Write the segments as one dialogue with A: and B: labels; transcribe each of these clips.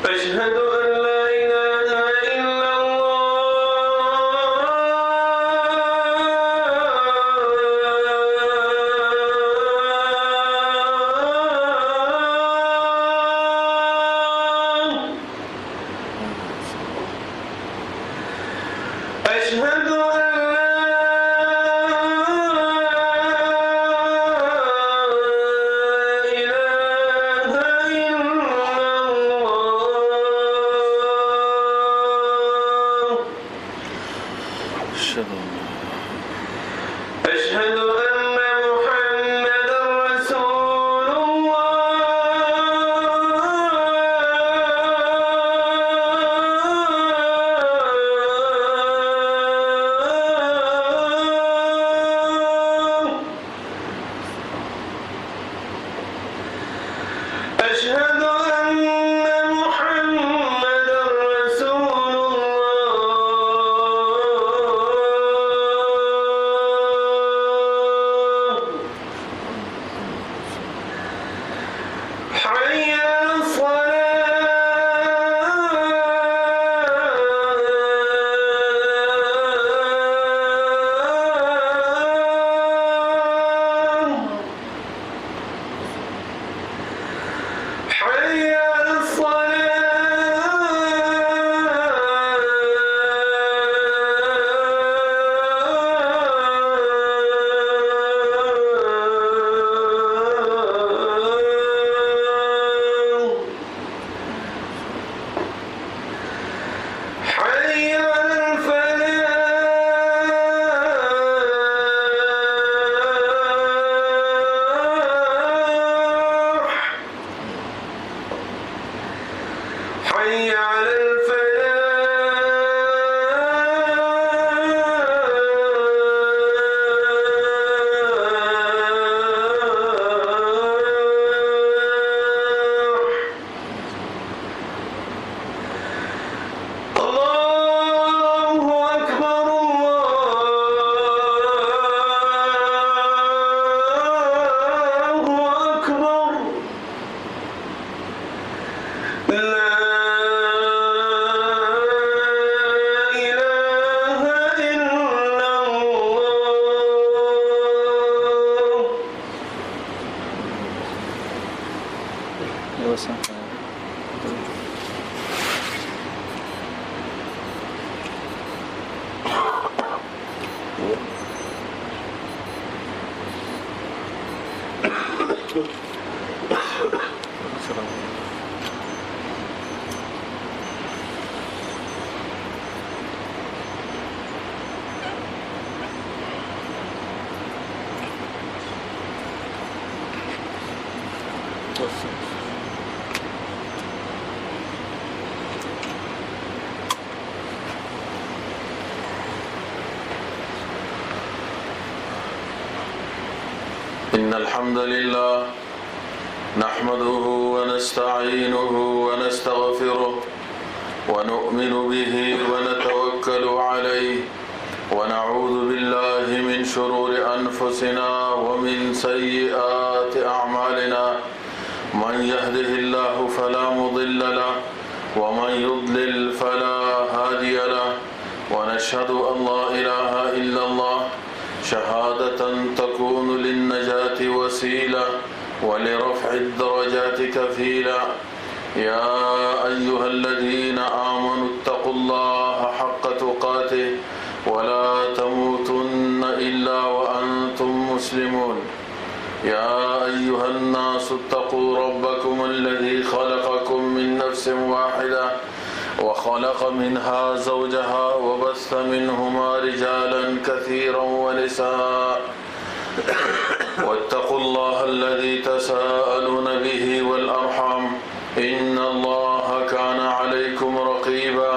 A: أشهد أن لا إله إلا الله. أشهد أن أشهد أن محمدًا رسول الله. أشهد أن محمدًا رسول الله. حي على الصلاة. حي على الصلاة. حي على الفلاح. حي على الفلاح. الله أكبر الله أكبر. لا إله إلا الله. إن الحمد لله نحمده ونستعينه ونستغفره ونؤمن به ونتوكل عليه ونعوذ بالله من شرور أنفسنا ومن سيئات أعمالنا. من يهده الله فلا مضل له ومن يضلل فلا هادي له. ونشهد أن لا إله إلا الله شهادة تكون للنجاة وسيلة ولرفع الدرجات كفيلا. يا أيها الذين آمنوا اتقوا الله حق تقاته ولا تموتن إلا وأنتم مسلمون. يا أيها الناس اتقوا ربكم الذي خلقكم من نفس واحدة وخلق منها زوجها وبث منهما رجالا كثيرا ونساء. واتقوا الله الذي تساءلون به والأرحام إن الله كان عليكم رقيبا.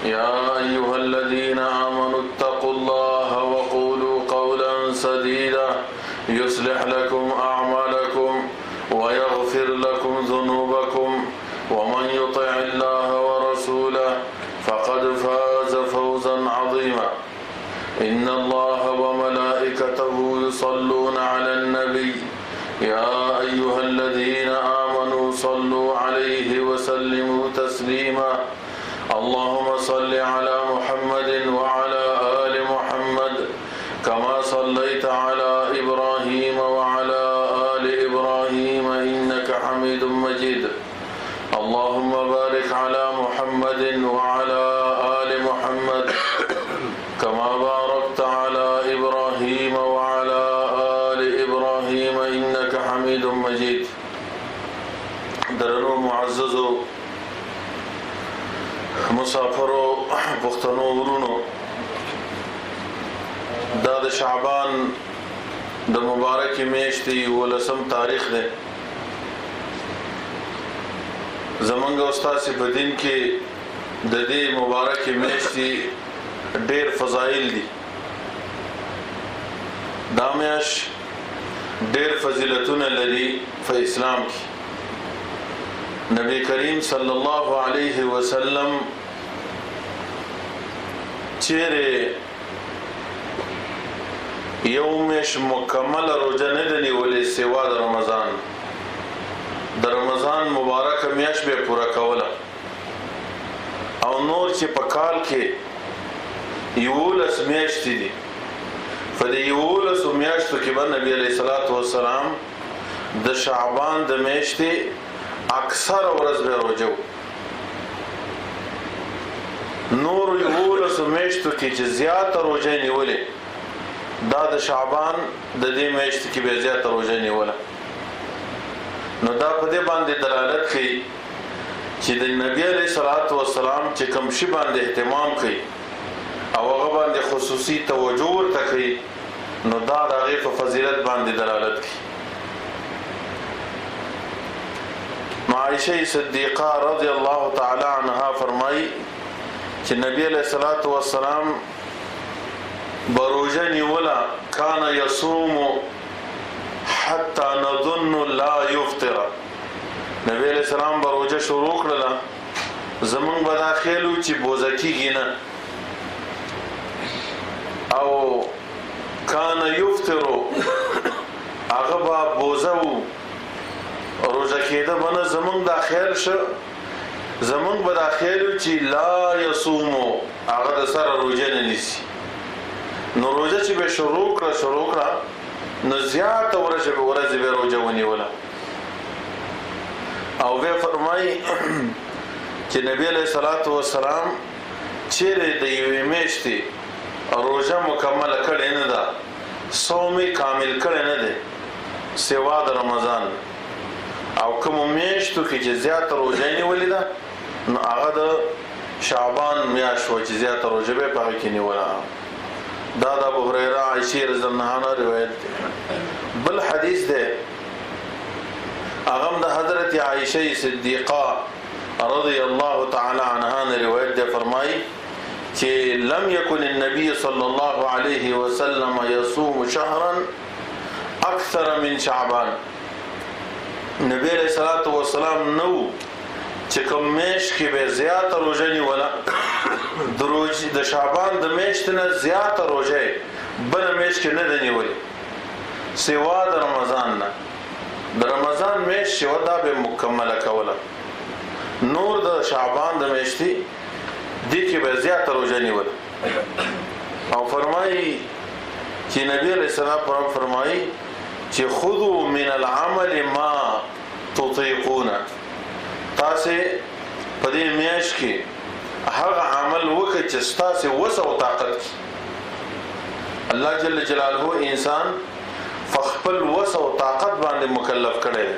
A: يا أيها الذين آمنوا اتقوا الله وقولوا قولا سديدا يصلح لكم أعمالكم ويغفر لكم ذنوبكم. ومن يطع الله ورسوله فقد فاز فوزا عظيما. إن الله وملائكته يصلون على النبي يا أيها الذين آمنوا صلوا عليه وسلموا تسليما. تسليما اللهم صل على محمد وعلى آل محمد كما صليت على إبراهيم وعلى آل إبراهيم إنك حميد مجيد اللهم بارك على محمد وعلى آل محمد كما باركت على إبراهيم وعلى آل إبراهيم إنك حميد مجيد درنو معززو مسافرو پختنو ورونو دا د شعبان د مبارک میاشتې 19 تاریخ دی زمونږ استاد په دین کې د دې مبارک میاشتې ډېر فضایل دي دا میاشت ډېر فضیلتونه لري په اسلام کې نبی کریم صلی الله علیه وسلم چیرې یومش مکمل روزه نه دی نیولې سوا د رمضان مبارک میاشت به پورا کوله او نور چې په کال کې 11 میاشتې دي په دې 11 میاشتو کې باندې نبی علیہ الصلوۃ والسلام د شعبان د میاشتې اکثر ورځ به روزه نور 11 میاشتو کې چې زیات روزه نیولې دا د شعبان د دې میاشت کې به زیات روزه نیوله نو دا په دې باندې دلالت کوي چې د نبی علیہ الصلوۃ والسلام چې کوم شی باندې اهتمام کوي او هغه باندې خصوصي توجه ورته کوي نو دا د هغه په فضیلت باندې دلالت کوي عائشہ صدیقہ رضی اللہ تعالی عنہا فرمائی چې نبی علیہ الصلوۃ والسلام بروجه نیولا کان یصوم حتى نظن لا يفطر نبی علیہ السلام بروجه شروع کړل زمون بداخلو چې بوزکیږي نه او کان یفطر هغه بوزو روزه کېده باندې زمون داخل شو زمون بداخلو چې لا يصوم هغه د سره روزه نه نیسي نو روزه چې به شروع کړه نو زیات ورځې به روزه ونیوله او به فرمایي چې نبی علیہ الصلوۃ والسلام چیرې د یوې میاشتې روزه مکمل کړي نه ده صوم کامل کړي نه ده سوا د رمضان او کوم میاشتو کې چې زیات روزه نیولې ده نو هغه د شعبان میاشت و چې زیات روزه به پاره کې نیوله دا د ابو هريره عائشہ رضی الله عنها روایت ده بل حدیث ده اغم د حضرت عائشہ صدیقہ رضی الله تعالی عنها روایت ده فرمایي چې لم يكن النبي صلى الله عليه وسلم يصوم شهرا اكثر من شعبان نبی علیہ الصلوۃ والسلام نو چې کوم میاشت کې به زیات روزه نیوله د شعبان د میاشت نه زیات روزه بل میاشت کې نه نیولې سوا د رمضان نه د رمضان میاشت شو دا به مکمله کوله نور د شعبان د میاشتې دې کې به زیات روزه نیوله او فرمایي چې نبی علیہ السلام فرمایي چې خذوا من العمل ما تطيقون تاسو په دې میاشت کې هغه عمل وکړئ چې تاسو وسه او طاقت الله جل جلاله انسان فخپل وسه او طاقت باندې مکلف کړي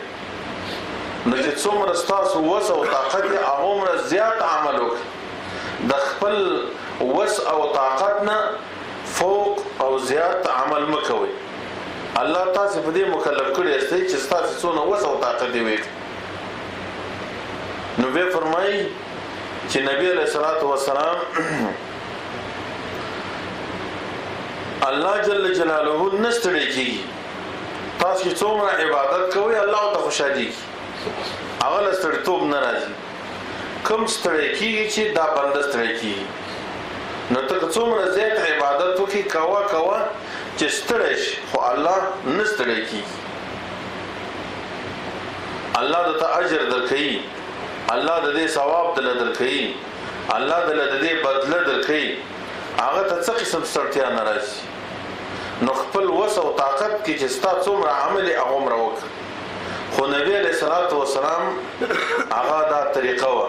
A: نو چې څومره تاسو وسه او طاقت هغه زیات عمل وکړئ د خپل وس او طاقت نه فوق او زیات عمل مکوئ الله تاسو په دې مکلف کړی استئ چې تاسو څونه وسه او طاقت دی وکړئ نو به فرمایي چې نبی علیہ الصلوۃ والسلام الله جل جلاله نستړي کیږي تاسو څومره عبادت کوئ الله ته خوشالي هغه ستړیتوب ناراضي کوم ستړي کیږي چې دا بنده ستړي کیږي نو ته څومره زیات عبادت وکي کوا چې ستړي خو الله نستړي کیږي الله د ته اجر درکړي الله د دې ثواب دل درکړي الله دل د دې بدله درکړي هغه ته څه قسم ستړیا ناراضي نو خپل وس او طاقت کې چې ستا څومره عمل هغه عمر وکړه خو نبی علیہ الصلوۃ والسلام هغه دا طریقه و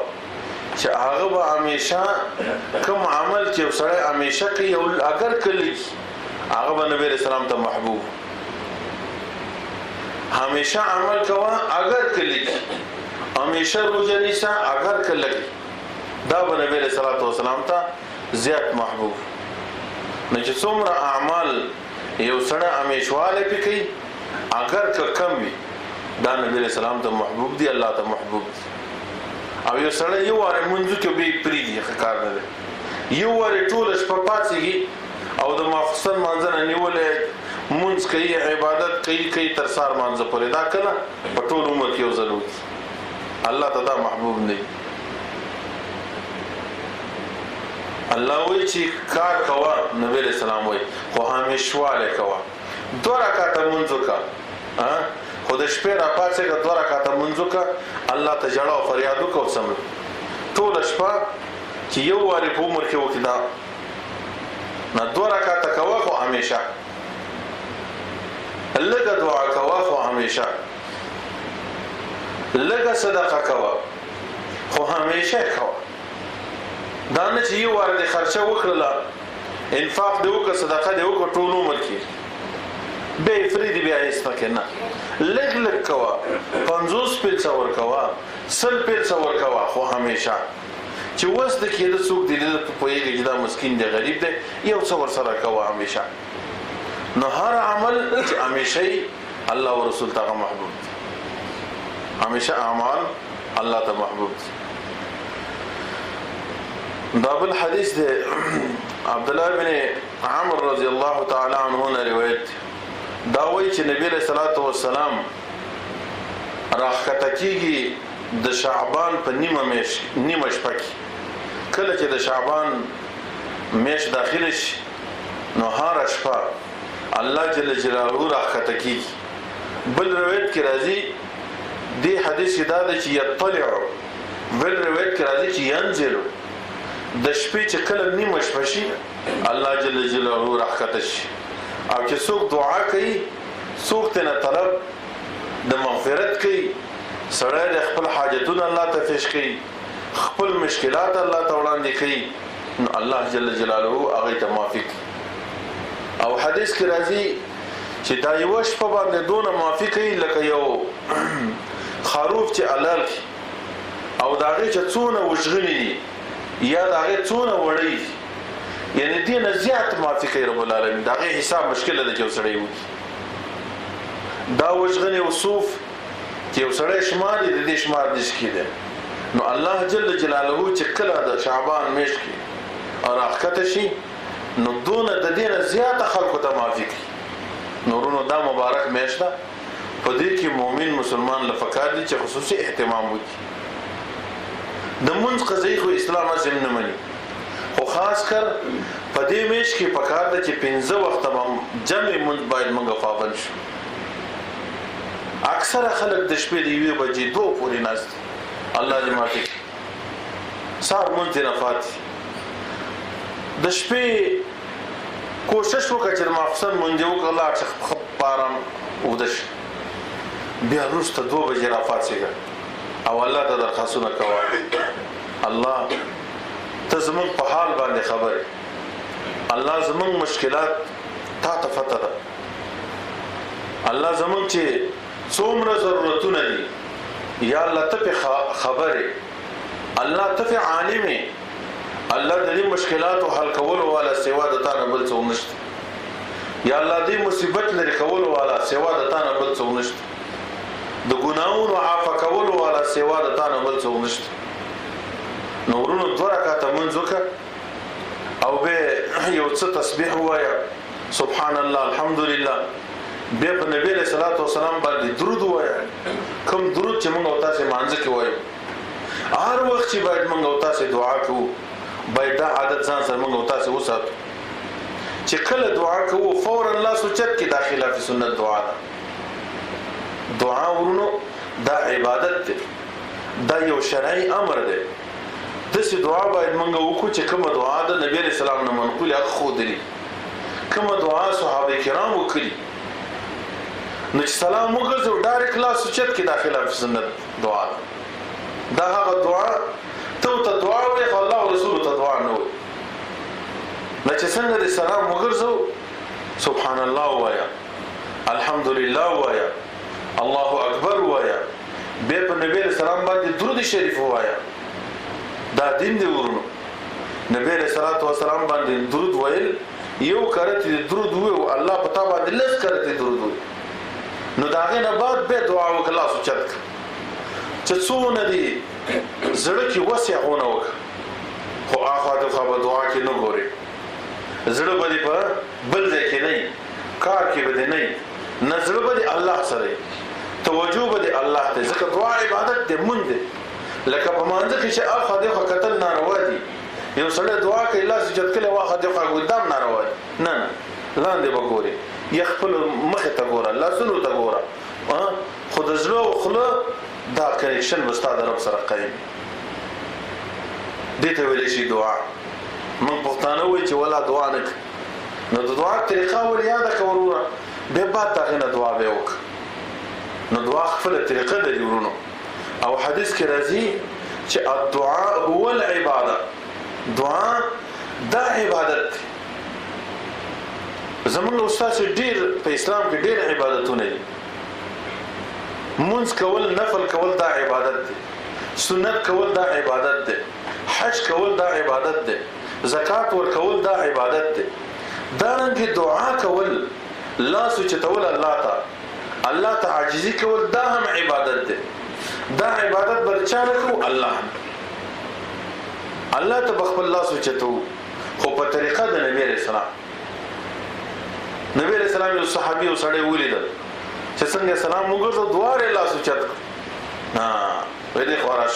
A: چې هغه به همیشه کوم عمل چې سره همیشه کوي او اگر کلی هغه به نبی علیہ السلام ته محبوب همیشه عمل کوا اگر کلی همیشه روزه نیسا اگر کلی دا به نبی علیہ الصلوۃ والسلام ته زیات محبوب نه چې څومره اعمال یو سره همیشواله پکې اگر کم وي دا نبی علیہ السلام ته محبوب دی الله ته محبوب دی او یو سره یو واره منځ کې به پریږي کار نه دی یو واره ټول شپه پاتېږي او د مافصل منځنه نیولې منځ کوي عبادت کوي تر سار منځ پورې دا کله په ټول عمر کې وزلو الله ته دا محبوب نه الله وی چې کار کوا نبی علیہ السلام وی خو همیشواله کوا 2 رکعات منځ کا خو د شپې را پاتې کا 2 رکعات منځ کا الله ته جړه او فریاد وکاو سم ټول شپه چې یو واره په عمر کې وکړه نه 2 رکعات کوا خو همیشه لږه دعا کوا خو همیشه لږه صدقه کوا خو همیشه کوا دا نه چې یو واره د خرچه وکړه انفاق دی وکړه صدقه دی وکړه ټول عمر کې به فريدي بیا ایستکه نه لږ لږ کوا 50 پیسې ور کوا 100 پیسې ور کوا خو همیشه چې وست کې د څوک دی د پوهیږي چې دا مسکین دی غریب دی یو څو ور سره کوا همیشه نو هر عمل چې همیشه الله او رسول ته محبوب دي همیشه اعمال الله ته محبوب دي دا بل حدیث دی عبد الله بن عمرو رضی الله تعالی عنہ نے روایت دا وایي چې نبی علیہ الصلوۃ والسلام راخته کیږي د شعبان په نیمه شپه کې کله چې د شعبان میش داخل شي نو هر شپه الله جل جلاله راخته کیږي بل روایت کې راځي دی حدیث دا دی چې یطلع بل روایت کې راځي چې ينزل د شپې چې کله نیمه شپه شي الله جل جلاله راخته شي او چې څوک دعا کوي څوک ته طلب د مغفرت کوي سره د خپل حاجتونه الله ته پیش کوي خپل مشکلات الله ته وړاندې کوي نو الله جل جلاله هغه ته موافق او حدیث کې راځي چې دا یو شپه باندې دونه موافق کوي لکه یو خروف چې علل او داغه چې څونه وشغلي یا داغه څونه وړي یعنی دې نه زیات موافقه رب العالمین دا غي حساب مشکل ده چې وسړی وي دا وشغنی وصوف چې وسړی شمار دې دې شمار دې کېده نو الله جل جلاله چې کله د شعبان میش کې او راخته شي نو دونه د دې نه زیات خلکو ته موافق نورونو دا مبارک میش ده په دې کې مؤمن مسلمان لفقار دي چې خصوصي اهتمام وکړي د منځ قضیه خو اسلام اعظم نه مني خو خاص کر په دې میش کې پکار ده چې 15 وخت جمع منځ باید موږ پابند شو اکثر خلک د شپې دی 2 بجې 2 پورې ناست الله دې معافي سار منځ نه فات د شپې کوشش وکړه چې مخصن منځ وکړه الله چې پارم ودش بیا وروسته 2 بجې را فاتېږي او الله ته درخواستونه کوي الله ته زمون په حال باندې خبره الله زمون مشکلات تا ته فتح ده الله زمون چې څومره ضرورتونه دي یا الله ته خبره الله ته عالمه الله دې مشکلات او حل کول والا سیوا د تا نه بل څه نشته یا الله دې مصیبت لري کول والا سیوا د تا نه بل څه نشته د ګناونو عفو کول والا سیوا د تا نه بل څه نشته نورونو 2 رکعات منځ وکړه او به یو څه تسبیح وایا سبحان الله الحمدلله به په نبی له صلوات و سلام باندې درود وایا کوم درود چې موږ او تاسو مانځ کې وایو هر وخت چې باید موږ او تاسو دعا کوو باید دا عادت ځان سره موږ او تاسو وساتو چې کله دعا کوو فورا الله سوچت کې داخله په سنت دعا ده دعا ورونو دا عبادت ده دا یو شرعي امر دی. داسې دعا باید موږ وکړو چې کومه دعا د نبی علیه السلام نه منقول هغه ښودلي، کومه دعا صحابه کرام وکړي. نو چې سلام وګرځو ډایرکټ لاس اوچت کې داخله په سنت دعا ده. دا هغه دعا ته دعا وایي خو الله او رسول ته دعا نه وایي. نو چې څنګه د سلام وګرځو سبحان الله وایا، الحمدلله وایا، الله اکبر وایا، بیا په نبی علیہ السلام باندې درود شریف وایا. دا دین دی ورونو. نبی علیہ الصلوۃ والسلام باندې درود ویل یو کرته درود وو الله پتا باندې لږ کرته درود وو. نو داغه نه بعد به دعا وکړه سوچت چې څونه دي زړه کې وسعونه وک خو هغه د خبر دعا کې نه ګوري. زړه باندې په بل ځای کې نه کار کې بده نه نظر باندې الله سره توجه باندې الله ته ځکه دعا عبادت دې مونږ دې لکه په مانځ کې چې اخ دې خو قتل ناروا دي. یو سړی دعا کوي الله سجد کله واخه دې خو قدام ناروا دي نه لاندې وګوري یخپل مخ ته ګوره الله سنو ته ګوره خود زړه او خله دا کنیکشن مستاد رب سره قائم دې ته ویل شي دعا. من پښتانه وایي چې ولا دعا نه نو د دعا طریقه ول یاد کورونه به بعد تاغه دعا به وک. نو دعا خپل طریقه د ورونو او حدیث کې راځي چې الدعاء هو العباده. دعا دا عبادت. زمونږ استاد ډیر په اسلام کې ډیر عبادتونه دي. منځ کول نفل کول دا عبادت دی، سنت کول دا عبادت دی، حج کول دا عبادت دی، زکات ورکول دا عبادت دی. دا رنګه دعا کول لا سوچتول الله ته عاجزي کول دا هم عبادت دی. دا عبادت برچانه کو الله ته بخبل الله سوچتو خو په طریقه د نبی رسول الله. نبی رسول الله یو صحابي او سړی ولیدل چې څنګه سلام وګورځو دواره الله سوچت ها وې دې خورش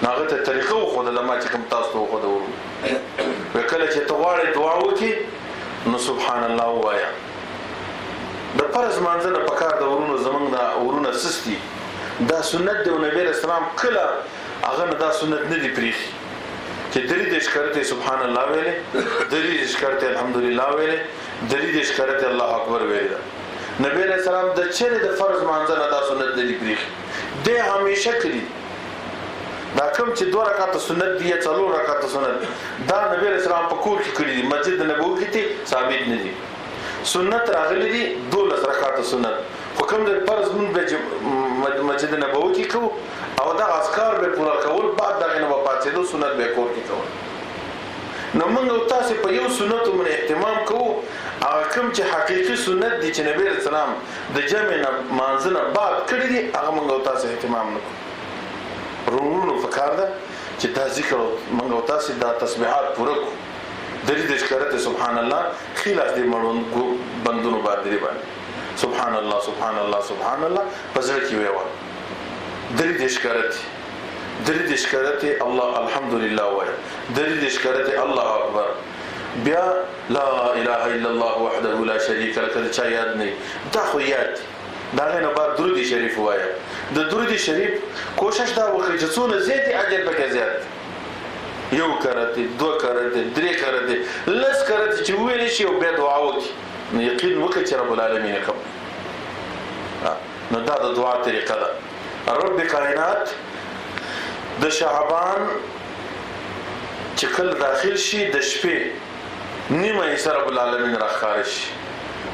A: ناغه ته طریقه خو د لمه چې کوم تاسو خو د وکړه چې تواره دعا وکي نو سبحان الله وایا. د فرض مانځنه پکار د ورونو زمنګ دا ورونه سستی دا سنت دی. نبی رسول الله کله هغه دا سنت نه دی پریخي چې درې د شکرته سبحان الله ویلې، درې د شکرته الحمدلله ویلې، درې د شکرته الله اکبر ویلې. نبی رسول الله د چیرې د فرض مانځنه دا سنت دی پریخي دی همیشه کړی. دا کوم چې 2 رکعات سنت دي یا 4 رکعات سنت دا نبی رسول الله په کور کې کړی دي، مسجد نبوي کې ثابت نه دي. سنت راغلي دي 12 رکعات سنت حکم د فرض مون به مسجد نبوي کې کو او دا اذکار به پورا کول بعد دا نه واپاتې دو سنت به کور کې کول. نو موږ تاسو په یو سنت مون اهتمام کوو هغه کوم چې حقيقي سنت دي چې نبی رسول الله د جمع نه مانځنه بعد کړی دي هغه موږ تاسو اهتمام نکوو. رونو فکر ده چې دا ذکر موږ تاسو دا تسبیحات پوره کو درې د شکرته سبحان الله خلاص دې مړون بندونو باندې سبحان الله سبحان الله سبحان الله پزړه کې ویوا درې د شکرته الله الحمدلله وای درې د شکرته الله اکبر بیا لا اله الا الله وحده لا شريك له چا یاد نه دا خو یاد دا نه بعد درود شریف وایا. د درود شریف کوشش دا وکړئ چې څونه زیات اجر پکې زیات یو کرته 2 کرته 3 کرته لس کرته چې ویل شي او بیا دعا وکړي نو یقین وکړئ چې رب العالمین کوم. نو دا د دعا طریقه ده. رب کائنات د شعبان چې کله داخل شي د شپې نیمه یې رب العالمین راخاره شي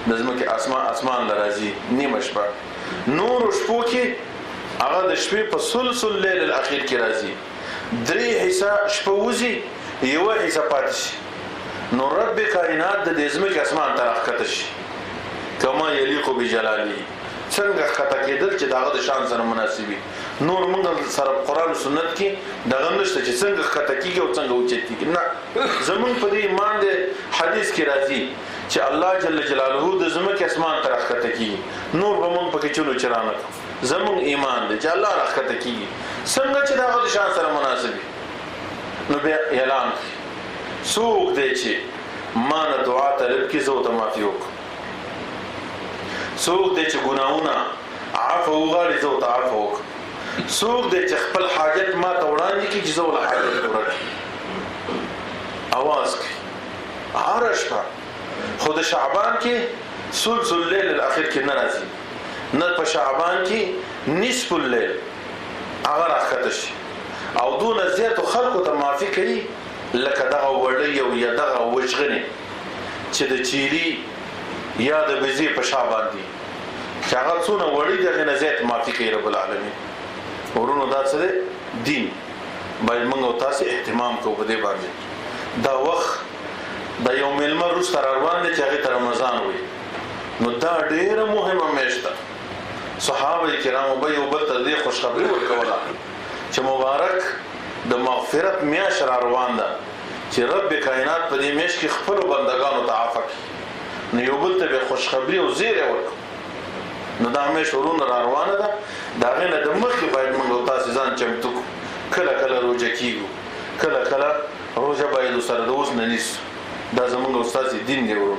A: د ځمکې اسمان لرازي نیمه شپه نور شپو کې هغه د شپې په ثلث الليل الاخير کې راځي 3 حصہ شپه وځي یو حصہ پاتې شي نو رب کائنات د ځمکې اسمان ته راخته شي کما یلیق بجلاله څنګه خطا کېدل چې داغه د شان سره مناسبي. نور موږ سره قران او سنت کې دغه نشته چې څنګه خطا کیږي او څنګه اوچتي نه. زمون په دې ایمان دې حدیث کې راځي چې الله جل جلاله د زمکه اسمان تر راخته کیږي نور به موږ پکې چلو چرانه زمون ایمان دې چې الله راخته کیږي څنګه چې دغه د شان سره مناسبي. نو بیا اعلان څوک دې چې مان دعا طلب کې زو ته معافي وکړي څوک دې چې ګناونه عفو وغواړي زو ته عفو وکړي څوک دې چې خپل حاجت ما ته وړاندې کړي چې زه ول حاجت پوره کړم आवाज کوي هر شپه خو د شعبان کې ثلث الليل الاخر کې ناراضي نه په شعبان کې نصف الليل هغه راخته شي او دون زیات خلکو ته معافي کوي لکه دغه وړي او یا دغه وشغني چې د چيري یا د بزي په شعبان دي چې هغه څونه وړي دغه نه زیات معافي کوي رب العالمین ورونو دا څه دین باید موږ تاسو اهتمام کوو په دې باندې دا وخت د یو ملمر روز تر روان دي چې هغه تر رمضان وي نو دا ډیره مهمه میاشت صحابه کرام به یو بل ته دې خوشخبری ورکوله چې مبارک د مغفرت میاشت روان ده چې رب کائنات په دې میاشت کې خپل بندگانو ته عفو کوي نو یو بل ته خوشخبری او زیره ورکو نو دا مې شورون روانه ده دا غنه د مخې باید موږ تاسو ځان چمتو کله کله روزه کیږو کله کله روزه باید سره د اوس نه نیس دا زموږ استاد دین دی ورو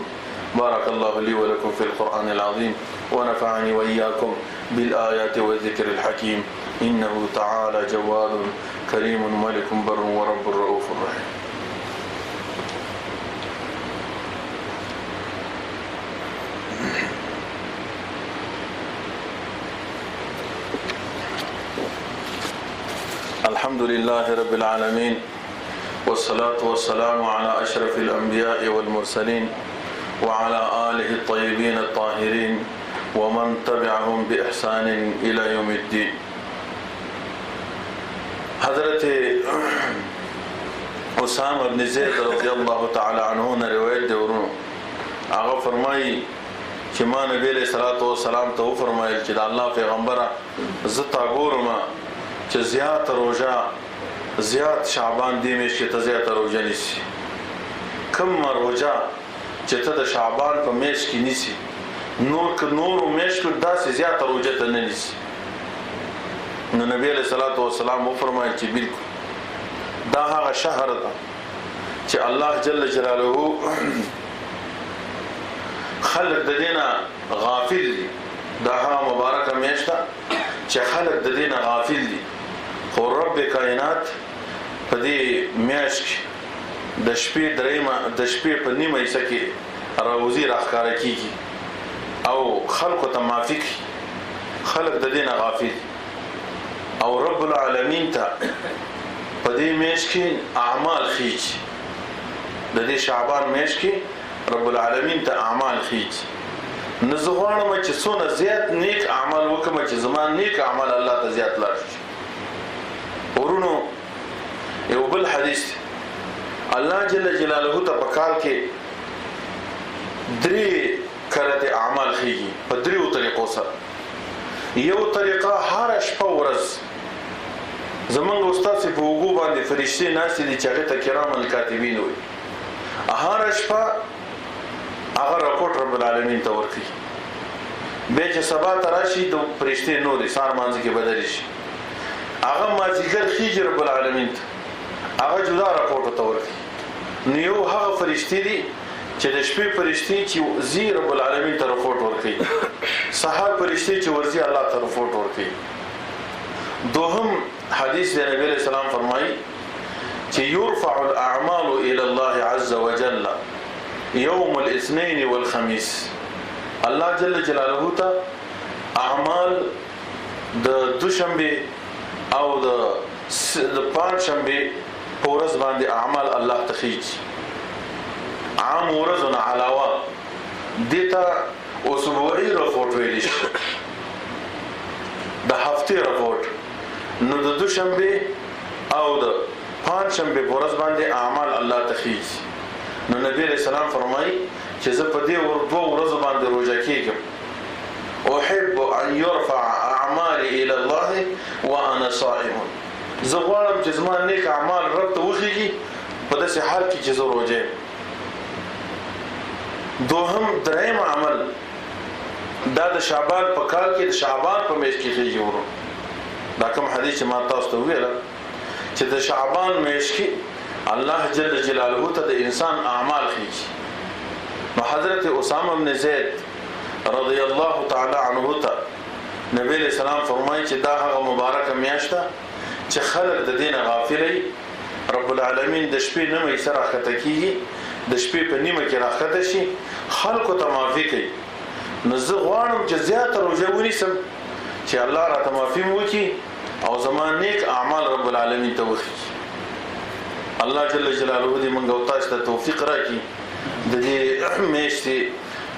A: بارك الله لي ولكم في القرآن العظيم ونفعني وإياكم بالآيات والذكر الحكيم إنه تعالى جواد كريم ملك بر ورب الرؤوف الرحيم الحمد لله رب العالمين والصلاة والسلام على أشرف الأنبياء والمرسلين وعلى آله الطيبين الطاهرين ومن تبعهم بإحسان إلى يوم الدين حضرت اسامه بن زید رضی الله تعالی عنہ نے روایت دی ورونو هغه فرمایي چې ما نبی له صلوات و سلام ته فرمایل چې د الله پیغمبره زتا ګورم چې زیات روزه زیات شعبان دی مې چې ته زیات روزه نیسی کم روزه چې ته د شعبان په میاشت کې نیسی نور میاشت کې داسې زیات روزه ته نه نیسی نو نبی علیہ الصلوۃ والسلام فرمایي چې بالکل دا هغه شهر ده چې الله جل جلاله خلق د دینه غافل دي دا هغه مبارکه میاشت چې خلق د دینه غافل دي خو رب کائنات په دې میاشت د شپې په نیمه حصہ کې راوزی راخاره کیږي او خلق ته معافي خلق د دینه غافل او رب العالمین ته په دې میاشت کې اعمال خیچ د دې شعبان میاشت کې رب العالمین ته اعمال خیچ نزغوانم چې څونه زیات نیک اعمال وکم چې زمان نیک اعمال الله ته زیات لار شي ورونو یو بل حدیث الله جل جلاله ته په کال کې درې کرته اعمال خیږي په دریو طریقو سره یو طریقه هر شپه ورځ زمونږ استاد په وګو باندې فرشتي ناشې دي چې هغه ته کرام الکاتبین وي هر شپه هغه راپورټ رب العالمین ته ورکړي به چې سبا تراشي د فرشتي نورې سار مانځي کې بدل شي هغه مازیګر خيج رب العالمین هغه جدا راپورټ ته ورکړي نیو هغه فرشتي دي چې د شپې فرشتي چې زی رب العالمین ته راپورټ ورکړي سحر فرشتي چې ورزي الله ته راپورټ ورکړي دوهم حدیث د نبی علیہ السلام فرمایي چې يرفع الاعمال الى الله عز وجل يوم الاثنين والخميس الله جل جلاله ته اعمال د دوشنبه او د پنځشنبه پورز باندې اعمال الله تخیج عام ورځونه علاوه دته اسبوعي رپورټ ویل شي د هفته رپورټ نو د دوشنبه او د پنځشنبه پورز باندې اعمال الله تخیج نو نبی رسول الله فرمایي چې زه په دې دوه ورځو باندې روزه کېږم احب ان يرفع اعمالي الى الله وانا صائم زه غواړم چې زما نیک اعمال رب ته وخیږي په داسې حال کې چې زه روزه دوهم دریم عمل دا د شعبان په کال کې د شعبان په میاشت کې کېږي ورو دا کوم حدیث چې ما تاسو ته ویل چې د شعبان میاشت کې الله جل جلاله ته د انسان اعمال خېږي نو حضرت اسامه بن زید رضی الله تعالی عنه ته نبی علیہ السلام فرمایي چې دا هغه مبارکه میاشت ده چې خلک د دین غافلي رب العالمین د شپې نیمه سره راخته کیږي د شپې په نیمه کې راخته شي خلکو ته معافي کوي نو زه غواړم چې زیات روزه ونیسم چې الله را ته معافي وکړي او زمان نیک اعمال رب العالمین ته وکړي الله جل جلاله دې موږ او تاسو ته توفیق راکړي د دې میاشتې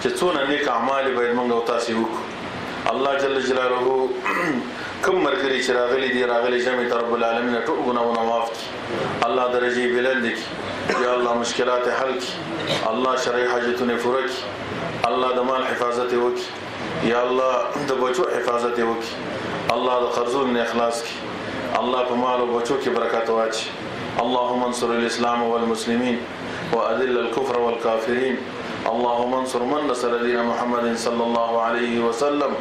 A: چې څونه نیک اعمال باید موږ او تاسو وکړو الله جل جلاله کوم مرګري چې راغلي جمع رب العالمین ټول ګناهونه معاف کړي الله درجه بلند کړي یا الله مشکلات حل کړي الله شرعي حاجتونه پوره کړي الله د مال حفاظت وکړي یا الله د بچو حفاظت وکړي الله د قرضونو اخلاص کړي الله په مال او بچو کې برکات واچي اللهم انصر الاسلام والمسلمين واذل الكفر والكافرين اللهم انصر من نصر دين محمد صلى الله عليه وسلم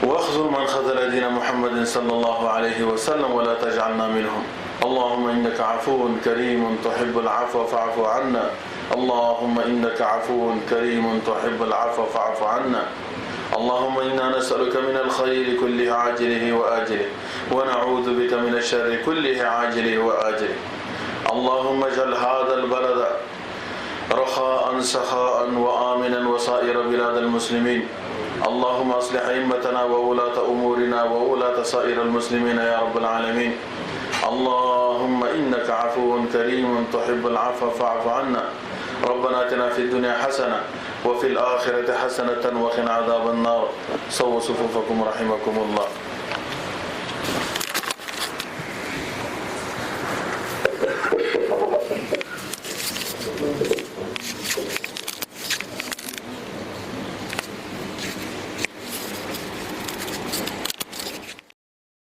A: واخذل من خذل دين محمد صلى الله عليه وسلم ولا تجعلنا منهم اللهم إنك عفو كريم تحب العفو فاعف عنا اللهم إنك عفو كريم تحب العفو فاعف عنا اللهم إنا نسألك من الخير كله عاجله وآجله ونعوذ بك من الشر كله عاجله وآجله اللهم اجعل هذا البلد رخاء سخاء وآمنا وسائر بلاد المسلمين اللهم اصلح ائمتنا وولاة امورنا وولاة سائر المسلمين يا رب العالمين اللهم انك عفو كريم تحب العفو فاعف عنا ربنا اتنا في الدنيا حسنة وفي الآخرة حسنة وقنا عذاب النار سووا صفوفكم رحمكم الله